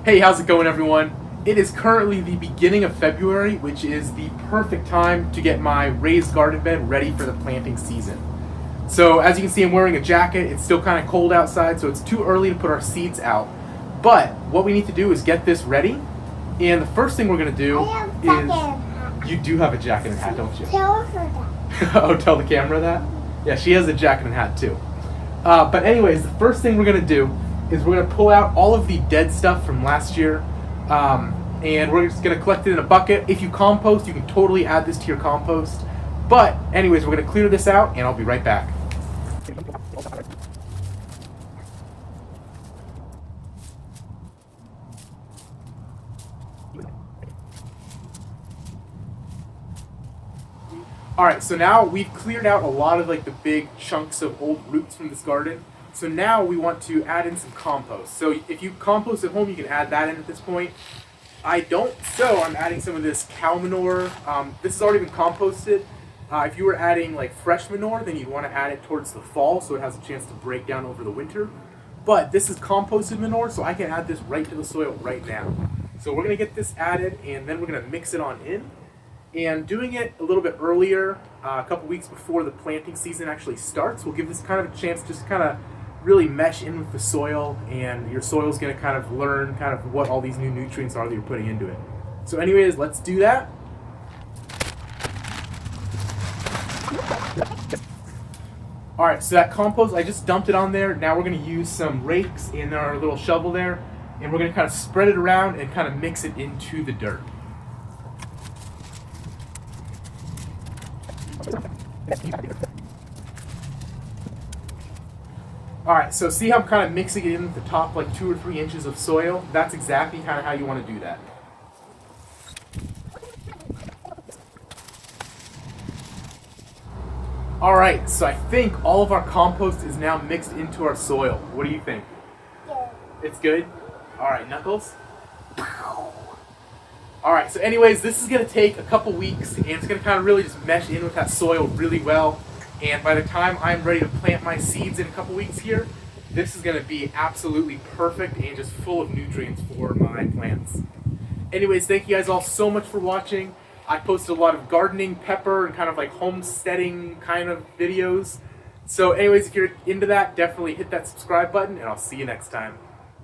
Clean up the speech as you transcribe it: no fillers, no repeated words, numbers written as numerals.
Hey, how's it going, everyone? It is currently the beginning of February, which is the perfect time to get my raised garden bed ready for the planting season. So as you can see, I'm wearing a jacket. It's still kind of cold outside, so it's too early to put our seeds out. But what we need to do is get this ready. And the first thing we're going to do is... You do have a jacket and hat, don't you? Tell her that. Oh, tell the camera that? Yeah, she has a jacket and hat too. But anyways, the first thing we're going to do is we're going to pull out all of the dead stuff from last year. And we're just going to collect it in a bucket. If you compost, you can totally add this to your compost. But anyways, we're going to clear this out and I'll be right back. Alright, so now we've cleared out a lot of the big chunks of old roots from this garden. So now we want to add in some compost. So if you compost at home, you can add that in at this point. I don't, so I'm adding some of this cow manure. This has already been composted. If you were adding fresh manure, then you'd want to add it towards the fall so it has a chance to break down over the winter. But this is composted manure, so I can add this right to the soil right now. So we're going to get this added, and then we're going to mix it on in. And doing it a little bit earlier, a couple weeks before the planting season actually starts, will give this kind of a chance to just kind of really mesh in with the soil, and your soil's going to kind of learn kind of what all these new nutrients are that you're putting into it. So anyways, let's do that. Alright, so that compost, I just dumped it on there. Now we're going to use some rakes and our little shovel there, and we're going to kind of spread it around and kind of mix it into the dirt. Alright, so see how I'm kind of mixing it in the top 2 or 3 inches of soil? That's exactly kind of how you want to do that. Alright, so I think all of our compost is now mixed into our soil. What do you think? Yeah. It's good? Alright, Knuckles? Alright, so anyways, this is going to take a couple weeks, and it's going to kind of really just mesh in with that soil really well. And by the time I'm ready to plant my seeds in a couple weeks here, this is going to be absolutely perfect and just full of nutrients for my plants. Anyways, thank you guys all so much for watching. I posted a lot of gardening, pepper, and kind of homesteading kind of videos. So anyways, if you're into that, definitely hit that subscribe button, and I'll see you next time.